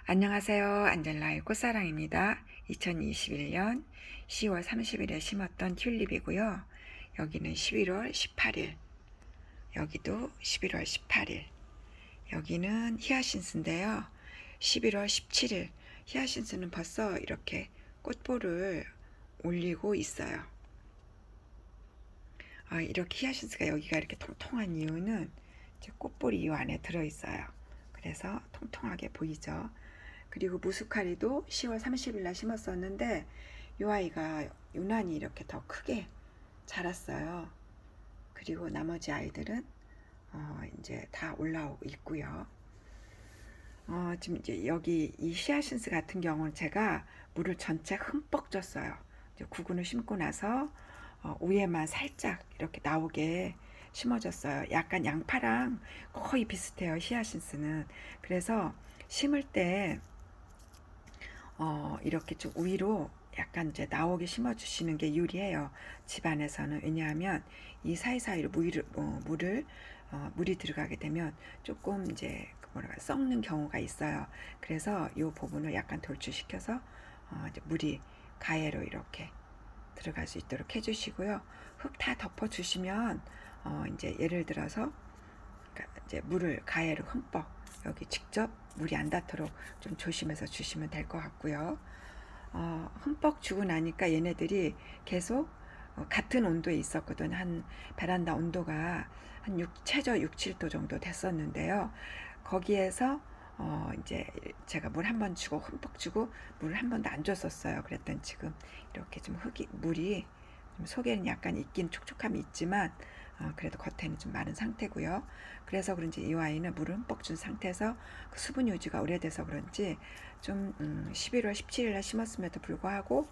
안녕하세요. 안젤라의 꽃사랑입니다. 2021년 10월 30일에 심었던 튤립이고요. 여기는 11월 18일, 여기도 11월 18일, 여기는 히아신스인데요. 11월 17일, 히아신스는 벌써 이렇게 꽃볼을 올리고 있어요. 이렇게 히아신스가 여기가 이렇게 통통한 이유는 꽃볼이 이 안에 들어있어요. 그래서 통통하게 보이죠. 그리고 무스카리도 10월 30일 날 심었었는데 이 아이가 유난히 이렇게 더 크게 자랐어요. 그리고 나머지 아이들은 이제 다 올라오고 있고요. 지금 이제 여기 이 히아신스 같은 경우는 제가 물을 전체 흠뻑 줬어요. 이제 구근을 심고 나서 위에만 살짝 이렇게 나오게 심어줬어요. 약간 양파랑 거의 비슷해요, 히아신스는. 그래서 심을 때 이렇게 좀 위로 약간 이제 나오게 심어주시는 게 유리해요. 집안에서는. 왜냐하면 이 사이사이로 물이 들어가게 되면 조금 이제 썩는 경우가 있어요. 그래서 이 부분을 약간 돌출시켜서 이제 물이 가해로 이렇게 들어갈 수 있도록 해주시고요. 흙 다 덮어주시면 이제 예를 들어서 이제 물을 가해로 흠뻑 여기 직접 물이 안 닿도록 좀 조심해서 주시면 될 것 같고요. 흠뻑 주고 나니까 얘네들이 계속 같은 온도에 있었거든. 한 베란다 온도가 한 최저 6, 7도 정도 됐었는데요. 거기에서 이제 제가 물 한 번 주고 흠뻑 주고 물을 한 번도 안 줬었어요. 그랬더니 지금 이렇게 좀 물이 좀 속에는 약간 있긴 촉촉함이 있지만 그래도 겉에는 좀 마른 상태고요. 그래서 그런지 이 와인은 물을 흠뻑 준 상태에서 그 수분 유지가 오래돼서 그런지 좀 11월 17일에 심었음에도 불구하고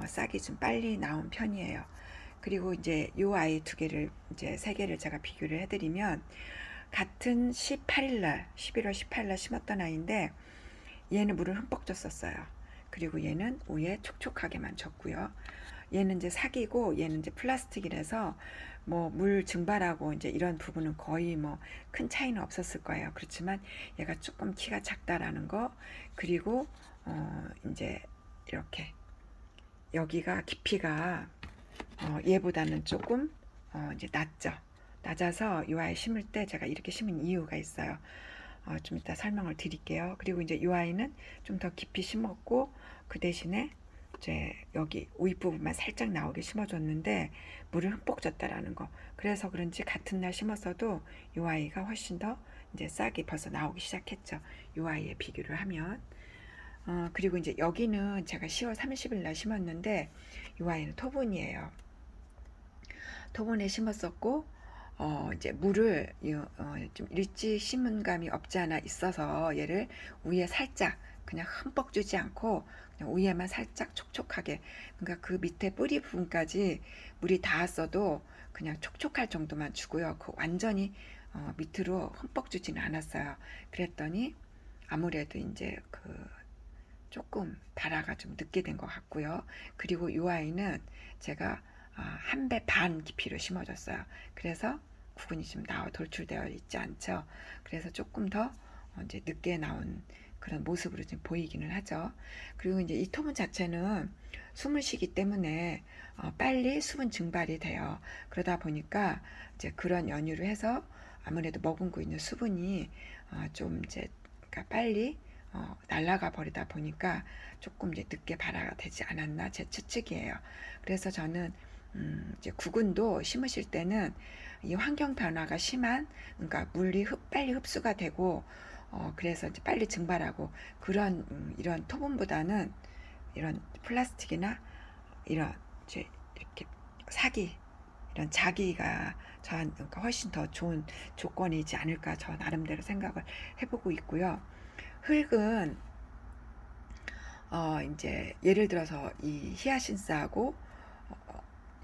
싹이 좀 빨리 나온 편이에요. 그리고 이제 이 아이 두 개를 이제 세 개를 제가 비교를 해드리면 같은 18일날 11월 18일날 심었던 아이인데 얘는 물을 흠뻑 줬었어요. 그리고 얘는 위에 촉촉하게만 줬고요. 얘는 이제 사기고 얘는 이제 플라스틱이라서 뭐 물 증발하고 이제 이런 부분은 거의 뭐 큰 차이는 없었을 거예요. 그렇지만 얘가 조금 키가 작다라는 거, 그리고 이제 이렇게 여기가 깊이가 얘보다는 조금 이제 낮죠. 낮아서 이 아이 심을 때 제가 이렇게 심은 이유가 있어요. 좀 이따 설명을 드릴게요. 그리고 이제 이 아이는 좀 더 깊이 심었고 그 대신에 이제 여기 윗부분만 살짝 나오게 심어줬는데 물을 흠뻑 줬다라는 거. 그래서 그런지 같은 날 심었어도 이 아이가 훨씬 더 이제 싹이 벌써 나오기 시작했죠. 이 아이에 비교를 하면. 그리고 이제 여기는 제가 10월 30일 날 심었는데 이 아이는 토분이에요. 토분에 심었었고 이제 물을 좀 일찍 심은 감이 없지 않아 있어서 얘를 위에 살짝 그냥 흠뻑 주지 않고 그냥 위에만 살짝 촉촉하게, 그러니까 그 밑에 뿌리 부분까지 물이 닿았어도 그냥 촉촉할 정도만 주고요. 그 완전히 밑으로 흠뻑 주지는 않았어요. 그랬더니 아무래도 이제 그 조금 발화가 좀 늦게 된 것 같고요. 그리고 이 아이는 제가 한 배 반 깊이로 심어줬어요. 그래서 구근이 좀 돌출되어 있지 않죠. 그래서 조금 더 이제 늦게 나온 그런 모습으로 좀 보이기는 하죠. 그리고 이제 이 토분 자체는 숨을 쉬기 때문에 빨리 수분 증발이 돼요. 그러다 보니까 이제 그런 연유로 해서 아무래도 머금고 있는 수분이 좀 이제 그러니까 빨리 날아가 버리다 보니까 조금 이제 늦게 발화가 되지 않았나 제 추측이에요. 그래서 저는 이제 구근도 심으실 때는 이 환경 변화가 심한, 그러니까 물이 빨리 흡수가 되고 그래서 이제 빨리 증발하고 그런 이런 토분보다는 이런 플라스틱이나 이런 이제 이렇게 사기 이런 자기가 저한테 그러니까 훨씬 더 좋은 조건이지 않을까 저 나름대로 생각을 해보고 있고요. 흙은 이제 예를 들어서 이 히아신스하고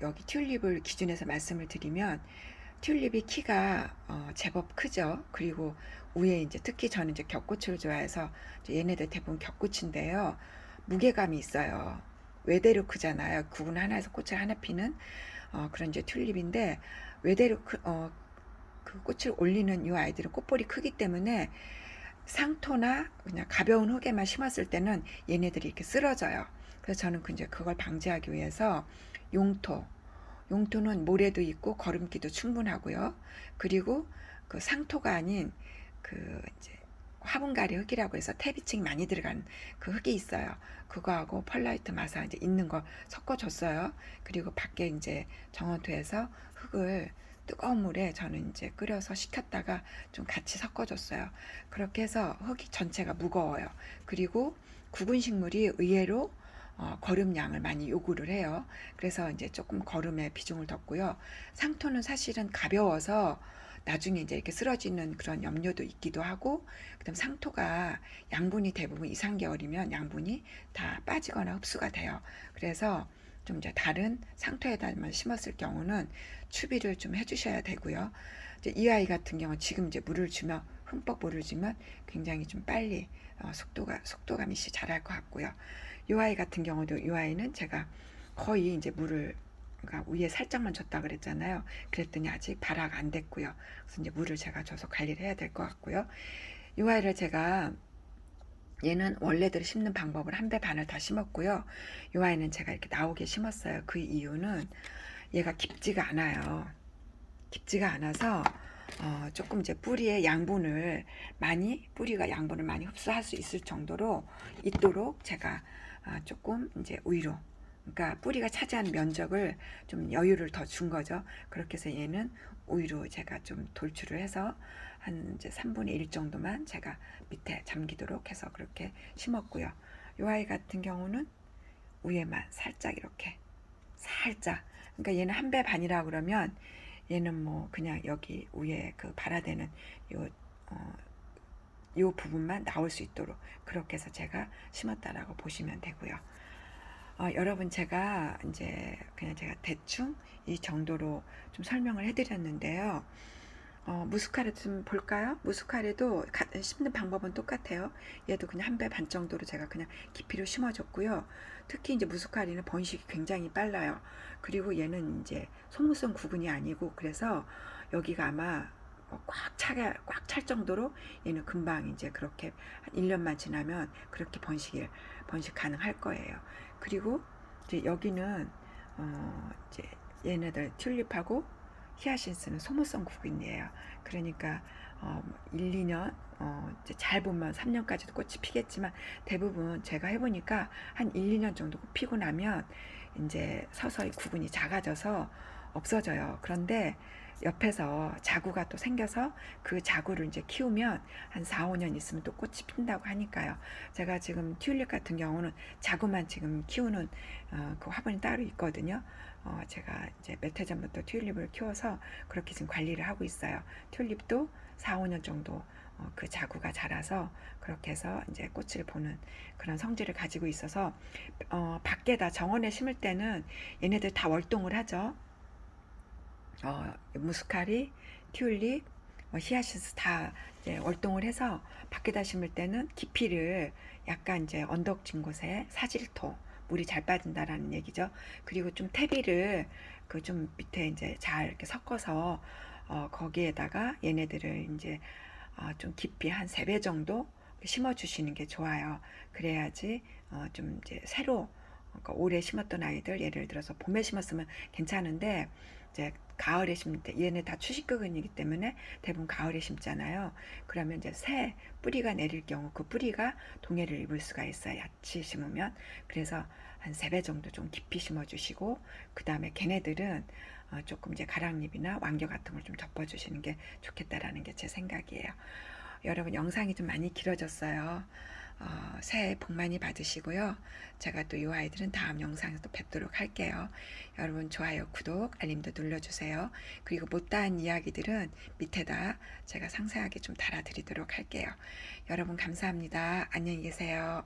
여기 튤립을 기준해서 말씀을 드리면 튤립이 키가 제법 크죠. 그리고 위에 이제 특히 저는 이제 격꽃을 좋아해서 이제 얘네들 대부분 격꽃인데요. 무게감이 있어요. 외대로 크잖아요. 구근 하나에서 꽃을 하나 피는 그런 이제 튤립인데 외대로 그 꽃을 올리는 이 아이들은 꽃볼이 크기 때문에 상토나 그냥 가벼운 흙에만 심었을 때는 얘네들이 이렇게 쓰러져요. 그래서 저는 이제 그걸 방지하기 위해서 용토, 용토는 모래도 있고 거름기도 충분하고요. 그리고 그 상토가 아닌 그 이제 화분가리 흙이라고 해서 태비층이 많이 들어간 그 흙이 있어요. 그거하고 펄라이트 마사 이제 있는 거 섞어줬어요. 그리고 밖에 이제 정원토에서 흙을 뜨거운 물에 저는 이제 끓여서 식혔다가 좀 같이 섞어줬어요. 그렇게 해서 흙이 전체가 무거워요. 그리고 구근 식물이 의외로 거름량을 많이 요구를 해요. 그래서 이제 조금 거름의 비중을 뒀고요. 상토는 사실은 가벼워서 나중에 이제 이렇게 쓰러지는 그런 염려도 있기도 하고, 그다음 상토가 양분이 대부분 2, 3개월이면 양분이 다 빠지거나 흡수가 돼요. 그래서 좀 이제 다른 상토에다만 심었을 경우는 추비를 좀 해주셔야 되고요. 이제 이 아이 같은 경우 지금 이제 물을 주면 흠뻑 물을 주면 굉장히 좀 빨리 속도감이 씨 자랄 것 같고요. 이 아이 같은 경우도 이 아이는 제가 거의 이제 물을 그러니까 위에 살짝만 줬다 그랬잖아요. 그랬더니 아직 발화가 안 됐고요. 그래서 이제 물을 제가 줘서 관리를 해야 될 것 같고요. 이 아이를 제가 얘는 원래대로 심는 방법을 한 배 반을 다 심었고요. 이 아이는 제가 이렇게 나오게 심었어요. 그 이유는 얘가 깊지가 않아요. 깊지가 않아서 조금 이제 뿌리의 양분을 뿌리가 양분을 많이 흡수할 수 있을 정도로 있도록 제가 조금 이제 위로, 그러니까 뿌리가 차지하는 면적을 좀 여유를 더 준 거죠. 그렇게 해서 얘는 위로 제가 좀 돌출을 해서 한 이제 3분의 1 정도만 제가 밑에 잠기도록 해서 그렇게 심었고요. 이 아이 같은 경우는 위에만 살짝 이렇게 살짝, 그러니까 얘는 한 배 반이라 그러면 얘는 뭐 그냥 여기 위에 그 발화되는 요, 요 부분만 나올 수 있도록 그렇게 해서 제가 심었다라고 보시면 되고요. 여러분 제가 이제 그냥 제가 대충 이 정도로 좀 설명을 해드렸는데요. 무스카레도 좀 볼까요? 무스카레도 심는 방법은 똑같아요. 얘도 그냥 한 배 반 정도로 제가 그냥 깊이로 심어줬고요. 특히 이제 무스카리는 번식이 굉장히 빨라요. 그리고 얘는 이제 속무성 구근이 아니고 그래서 여기가 아마 꽉 찰 정도로 얘는 금방 이제 그렇게 한 1년만 지나면 그렇게 번식 가능할 거예요. 그리고 이제 여기는 이제 얘네들 튤립하고 히아신스는 소모성 구근이에요. 그러니까 1, 2년 이제 잘 보면 3년까지도 꽃이 피겠지만 대부분 제가 해보니까 한 1, 2년 정도 피고 나면 이제 서서히 구근이 작아져서 없어져요. 그런데 옆에서 자구가 또 생겨서 그 자구를 이제 키우면 한 4, 5년 있으면 또 꽃이 핀다고 하니까요. 제가 지금 튤립 같은 경우는 자구만 지금 키우는 그 화분이 따로 있거든요. 제가 이제 몇 해 전부터 튤립을 키워서 그렇게 지금 관리를 하고 있어요. 튤립도 4, 5년 정도 그 자구가 자라서 그렇게 해서 이제 꽃을 보는 그런 성질을 가지고 있어서 밖에다 정원에 심을 때는 얘네들 다 월동을 하죠. 무스카리, 튤립, 히아신스 다 이제 월동을 해서 밖에다 심을 때는 깊이를 약간 이제 언덕진 곳에 사질토 물이 잘 빠진다라는 얘기죠. 그리고 좀 퇴비를 그 좀 밑에 이제 잘 이렇게 섞어서 거기에다가 얘네들을 이제 좀 깊이 한 3배 정도 심어 주시는 게 좋아요. 그래야지 좀 이제 새로 그러니까 올해 심었던 아이들 예를 들어서 봄에 심었으면 괜찮은데 이제 가을에 심을 때 얘네 다 추식구근이기 때문에 대부분 가을에 심잖아요. 그러면 이제 새 뿌리가 내릴 경우 그 뿌리가 동해를 입을 수가 있어요. 같이 심으면. 그래서 한 3배 정도 좀 깊이 심어주시고 그 다음에 걔네들은 조금 이제 가랑잎이나 왕겨 같은 걸 좀 덮어주시는 게 좋겠다라는 게 제 생각이에요. 여러분 영상이 좀 많이 길어졌어요. 새해 복 많이 받으시고요. 제가 또 이 아이들은 다음 영상에서 또 뵙도록 할게요. 여러분 좋아요, 구독, 알림도 눌러주세요. 그리고 못다한 이야기들은 밑에다 제가 상세하게 좀 달아드리도록 할게요. 여러분 감사합니다. 안녕히 계세요.